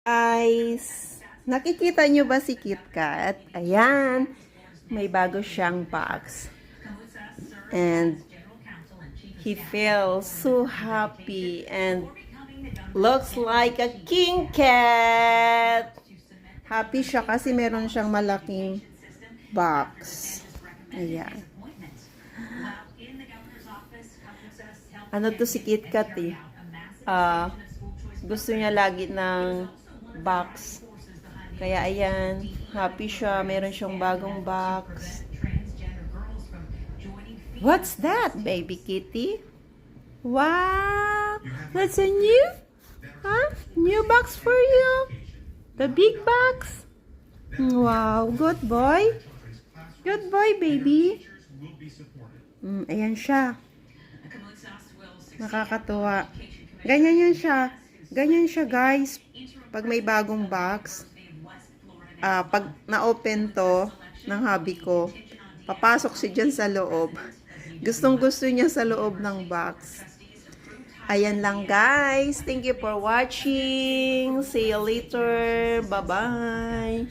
Guys, nakikita nyo ba si KitKat? Ayan, may bago siyang box. And he feels so happy and looks like a king cat. Happy siya kasi meron siyang malaking box. Ayan. Ano to si KitKat eh? Gusto niya lagi ng box. Kaya ayan, happy siya. Meron siyang bagong box. What's that, baby kitty? Wow! That's a new? Huh? New box for you? The big box? Wow, good boy. Good boy, baby. Ayan siya. Nakakatuwa. Ganyan yan siya. Ganyan siya, guys. Pag may bagong box, pag na-open to ng hubby ko, papasok siya dyan sa loob. Gustong-gusto niya sa loob ng box. Ayan lang, guys. Thank you for watching. See you later. Bye-bye.